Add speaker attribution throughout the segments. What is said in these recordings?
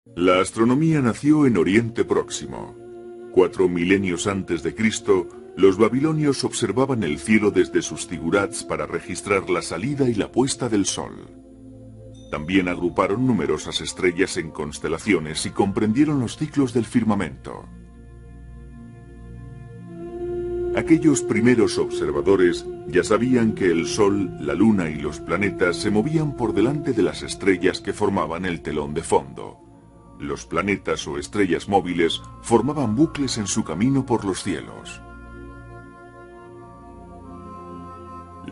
Speaker 1: La astronomía nació en Oriente Próximo. 4 milenios antes de Cristo, los babilonios observaban el cielo desde sus zigurats para registrar la salida y la puesta del sol. También agruparon numerosas estrellas en constelaciones y comprendieron los ciclos del firmamento. Aquellos primeros observadores ya sabían que el Sol, la Luna y los planetas se movían por delante de las estrellas que formaban el telón de fondo. Los planetas o estrellas móviles formaban bucles en su camino por los cielos.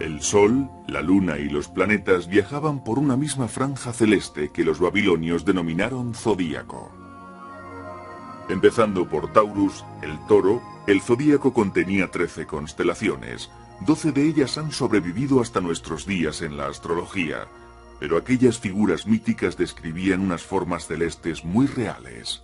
Speaker 1: El Sol, la Luna y los planetas viajaban por una misma franja celeste que los babilonios denominaron zodíaco. Empezando por Taurus, el toro, el zodíaco contenía 13 constelaciones. 12 de ellas han sobrevivido hasta nuestros días en la astrología, pero aquellas figuras míticas describían unas formas celestes muy reales.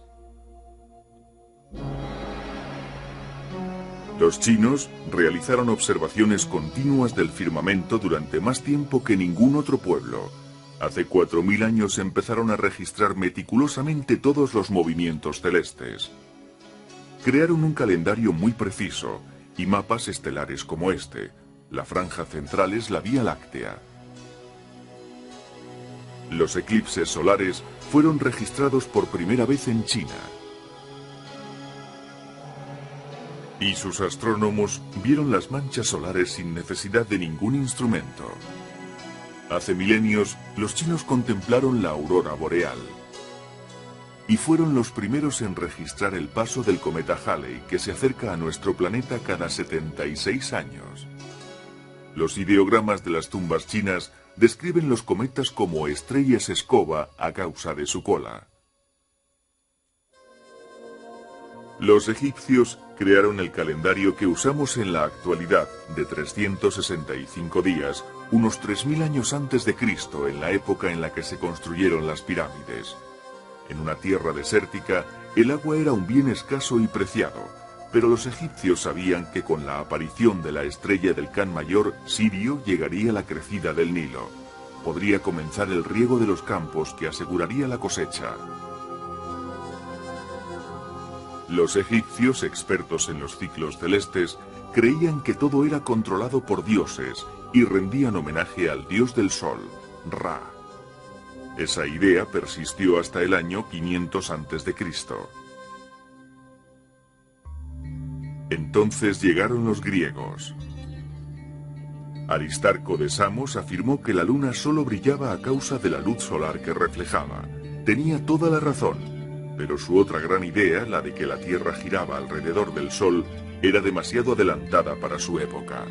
Speaker 1: Los chinos realizaron observaciones continuas del firmamento durante más tiempo que ningún otro pueblo. Hace 4000 años empezaron a registrar meticulosamente todos los movimientos celestes. Crearon un calendario muy preciso y mapas estelares como este. La franja central es la Vía Láctea. Los eclipses solares fueron registrados por primera vez en China. Y sus astrónomos vieron las manchas solares sin necesidad de ningún instrumento. Hace milenios, los chinos contemplaron la aurora boreal. Y fueron los primeros en registrar el paso del cometa Halley, que se acerca a nuestro planeta cada 76 años. Los ideogramas de las tumbas chinas describen los cometas como estrellas escoba a causa de su cola. Los egipcios crearon el calendario que usamos en la actualidad, de 365 días, unos 3000 años antes de Cristo, en la época en la que se construyeron las pirámides. En una tierra desértica, el agua era un bien escaso y preciado, pero los egipcios sabían que con la aparición de la estrella del Can Mayor, Sirio, llegaría la crecida del Nilo. Podría comenzar el riego de los campos que aseguraría la cosecha. Los egipcios, expertos en los ciclos celestes, creían que todo era controlado por dioses y rendían homenaje al dios del sol, Ra. Esa idea persistió hasta el año 500 a.C. Entonces llegaron los griegos. Aristarco de Samos afirmó que la luna solo brillaba a causa de la luz solar que reflejaba. Tenía toda la razón. Pero su otra gran idea, la de que la Tierra giraba alrededor del Sol, era demasiado adelantada para su época.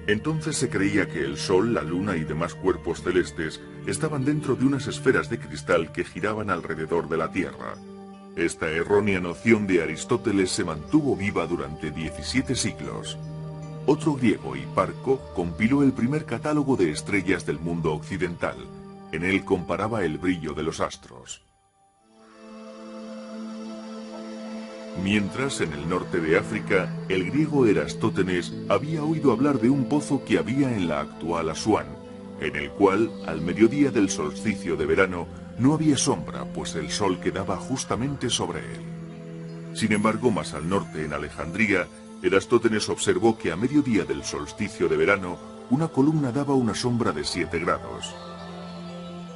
Speaker 1: Entonces se creía que el Sol, la Luna y demás cuerpos celestes estaban dentro de unas esferas de cristal que giraban alrededor de la Tierra. Esta errónea noción de Aristóteles se mantuvo viva durante 17 siglos. Otro griego, Hiparco, compiló el primer catálogo de estrellas del mundo occidental. En él comparaba el brillo de los astros. Mientras, en el norte de África, el griego Erastótenes había oído hablar de un pozo que había en la actual Asuán, en el cual, al mediodía del solsticio de verano, no había sombra, pues el sol quedaba justamente sobre él. Sin embargo, más al norte, en Alejandría, Erastótenes observó que a mediodía del solsticio de verano, una columna daba una sombra de 7 grados.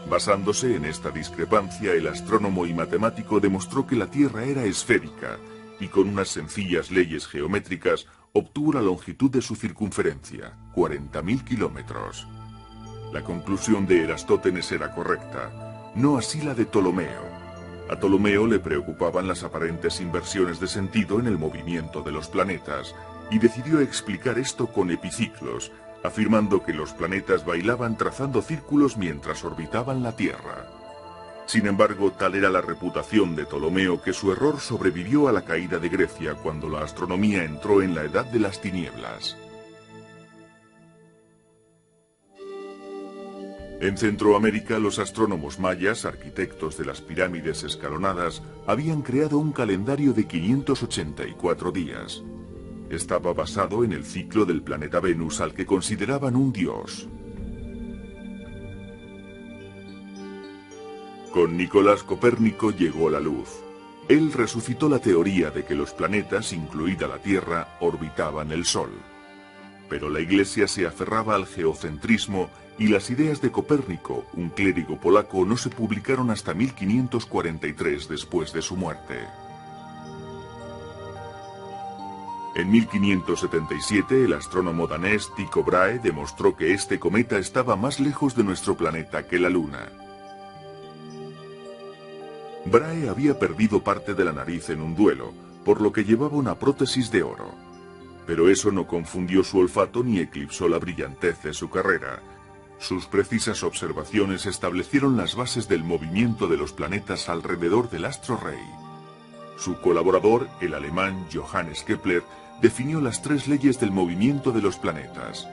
Speaker 1: Basándose en esta discrepancia, el astrónomo y matemático demostró que la Tierra era esférica y con unas sencillas leyes geométricas obtuvo la longitud de su circunferencia, 40.000 kilómetros. La conclusión de Erastótenes era correcta, no así la de Ptolomeo. A Ptolomeo le preocupaban las aparentes inversiones de sentido en el movimiento de los planetas y decidió explicar esto con epiciclos, afirmando que los planetas bailaban trazando círculos mientras orbitaban la Tierra. Sin embargo, tal era la reputación de Ptolomeo que su error sobrevivió a la caída de Grecia cuando la astronomía entró en la Edad de las Tinieblas. En Centroamérica, los astrónomos mayas, arquitectos de las pirámides escalonadas, habían creado un calendario de 584 días. Estaba basado en el ciclo del planeta Venus, al que consideraban un dios. Con Nicolás Copérnico llegó la luz. Él resucitó la teoría de que los planetas, incluida la Tierra, orbitaban el Sol. Pero la Iglesia se aferraba al geocentrismo y las ideas de Copérnico, un clérigo polaco, no se publicaron hasta 1543 después de su muerte. En 1577, el astrónomo danés Tycho Brahe demostró que este cometa estaba más lejos de nuestro planeta que la Luna. Brahe había perdido parte de la nariz en un duelo, por lo que llevaba una prótesis de oro. Pero eso no confundió su olfato ni eclipsó la brillantez de su carrera. Sus precisas observaciones establecieron las bases del movimiento de los planetas alrededor del astro rey. Su colaborador, el alemán Johannes Kepler, definió las tres leyes del movimiento de los planetas.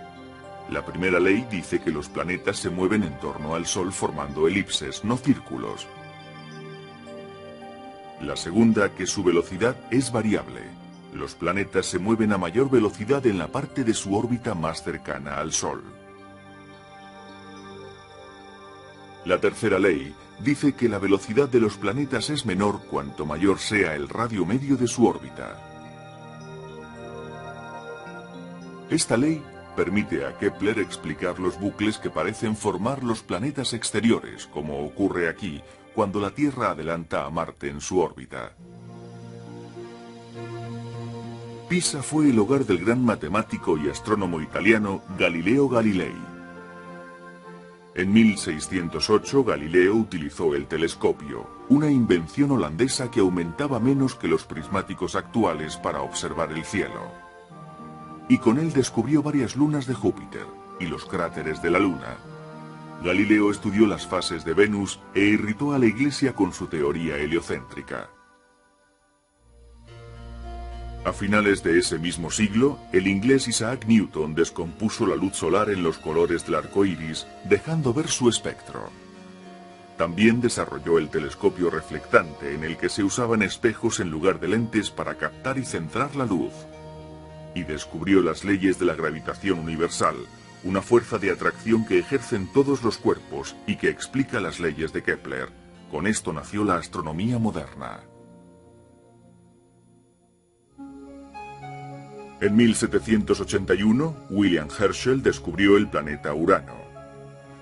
Speaker 1: La primera ley dice que los planetas se mueven en torno al Sol formando elipses, no círculos. La segunda, que su velocidad es variable. Los planetas se mueven a mayor velocidad en la parte de su órbita más cercana al Sol. La tercera ley dice que la velocidad de los planetas es menor cuanto mayor sea el radio medio de su órbita. Esta ley permite a Kepler explicar los bucles que parecen formar los planetas exteriores, como ocurre aquí, cuando la Tierra adelanta a Marte en su órbita. Pisa fue el hogar del gran matemático y astrónomo italiano Galileo Galilei. En 1608 Galileo utilizó el telescopio, una invención holandesa que aumentaba menos que los prismáticos actuales para observar el cielo. Y con él descubrió varias lunas de Júpiter y los cráteres de la Luna. Galileo estudió las fases de Venus e irritó a la Iglesia con su teoría heliocéntrica. A finales de ese mismo siglo, el inglés Isaac Newton descompuso la luz solar en los colores del arco iris, dejando ver su espectro. También desarrolló el telescopio reflectante, en el que se usaban espejos en lugar de lentes para captar y centrar la luz. Y descubrió las leyes de la gravitación universal, una fuerza de atracción que ejercen todos los cuerpos y que explica las leyes de Kepler. Con esto nació la astronomía moderna. En 1781, William Herschel descubrió el planeta Urano.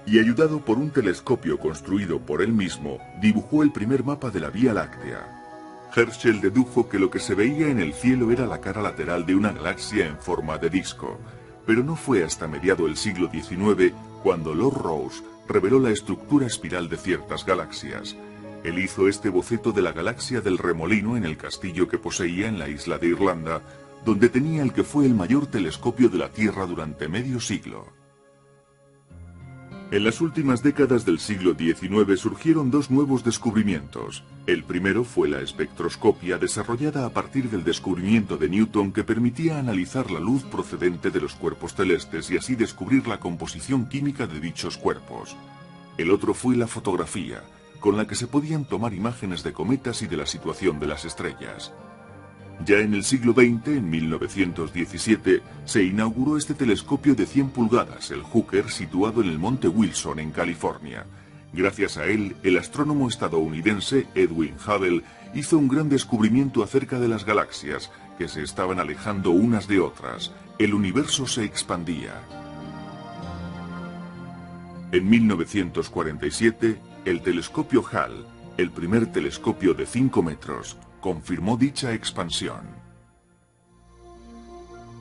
Speaker 1: Y ayudado por un telescopio construido por él mismo, dibujó el primer mapa de la Vía Láctea. Herschel dedujo que lo que se veía en el cielo era la cara lateral de una galaxia en forma de disco, pero no fue hasta mediado el siglo XIX cuando Lord Rosse reveló la estructura espiral de ciertas galaxias. Él hizo este boceto de la galaxia del Remolino en el castillo que poseía en la isla de Irlanda, donde tenía el que fue el mayor telescopio de la Tierra durante medio siglo. En las últimas décadas del siglo XIX surgieron dos nuevos descubrimientos. El primero fue la espectroscopia, desarrollada a partir del descubrimiento de Newton, que permitía analizar la luz procedente de los cuerpos celestes y así descubrir la composición química de dichos cuerpos. El otro fue la fotografía, con la que se podían tomar imágenes de cometas y de la situación de las estrellas. Ya en el siglo XX, en 1917, se inauguró este telescopio de 100 pulgadas, el Hooker, situado en el Monte Wilson, en California. Gracias a él, el astrónomo estadounidense Edwin Hubble hizo un gran descubrimiento acerca de las galaxias, que se estaban alejando unas de otras. El universo se expandía. En 1947, el telescopio Hall, el primer telescopio de 5 metros, confirmó dicha expansión.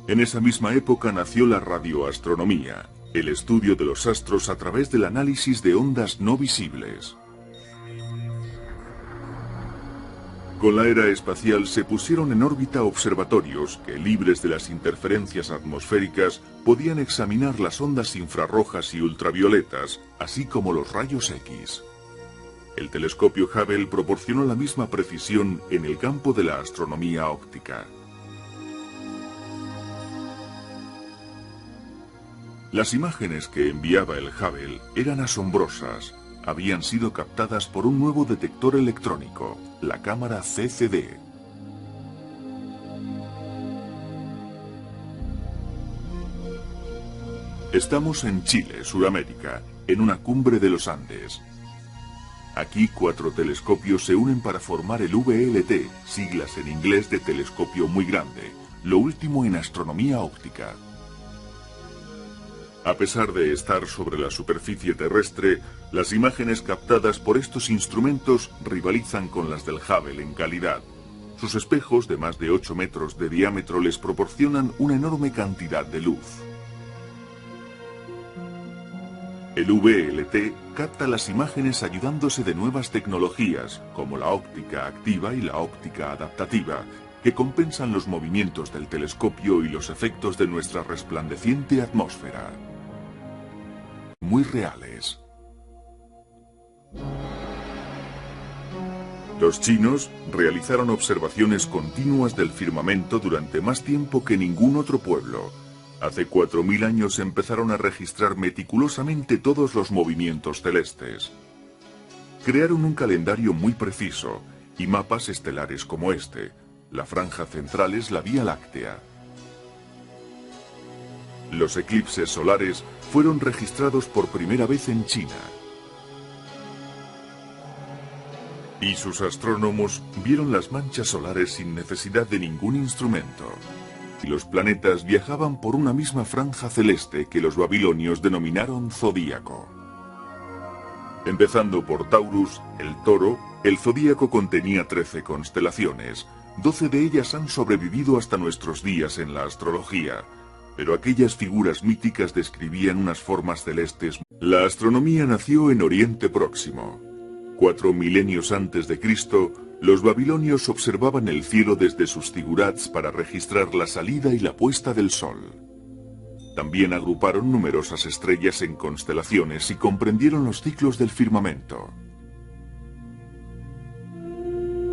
Speaker 1: En esa misma época nació la radioastronomía, el estudio de los astros a través del análisis de ondas no visibles. Con la era espacial se pusieron en órbita observatorios que, libres de las interferencias atmosféricas, podían examinar las ondas infrarrojas y ultravioletas, así como los rayos X. El telescopio Hubble proporcionó la misma precisión en el campo de la astronomía óptica. Las imágenes que enviaba el Hubble eran asombrosas. Habían sido captadas por un nuevo detector electrónico, la cámara CCD. Estamos en Chile, Sudamérica, en una cumbre de los Andes. Aquí 4 telescopios se unen para formar el VLT, siglas en inglés de telescopio muy grande, lo último en astronomía óptica. A pesar de estar sobre la superficie terrestre, las imágenes captadas por estos instrumentos rivalizan con las del Hubble en calidad. Sus espejos de más de 8 metros de diámetro les proporcionan una enorme cantidad de luz. El VLT capta las imágenes ayudándose de nuevas tecnologías, como la óptica activa y la óptica adaptativa, que compensan los movimientos del telescopio y los efectos de nuestra resplandeciente atmósfera. Muy reales. Los chinos realizaron observaciones continuas del firmamento durante más tiempo que ningún otro pueblo. Hace 4000 años empezaron a registrar meticulosamente todos los movimientos celestes. Crearon un calendario muy preciso y mapas estelares como este. La franja central es la Vía Láctea. Los eclipses solares fueron registrados por primera vez en China. Y sus astrónomos vieron las manchas solares sin necesidad de ningún instrumento. Y los planetas viajaban por una misma franja celeste que los babilonios denominaron zodíaco. Empezando por Taurus, el toro, el zodíaco contenía 13 constelaciones. 12 de ellas han sobrevivido hasta nuestros días en la astrología, pero aquellas figuras míticas describían unas formas celestes. La astronomía nació en Oriente Próximo. 4 milenios antes de Cristo, los babilonios observaban el cielo desde sus zigurats para registrar la salida y la puesta del sol. También agruparon numerosas estrellas en constelaciones y comprendieron los ciclos del firmamento.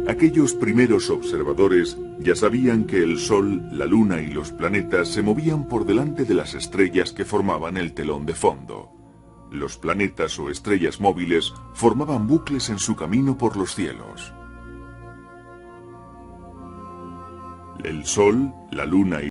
Speaker 1: Aquellos primeros observadores ya sabían que el Sol, la Luna y los planetas se movían por delante de las estrellas que formaban el telón de fondo. Los planetas o estrellas móviles formaban bucles en su camino por los cielos. El Sol, la Luna y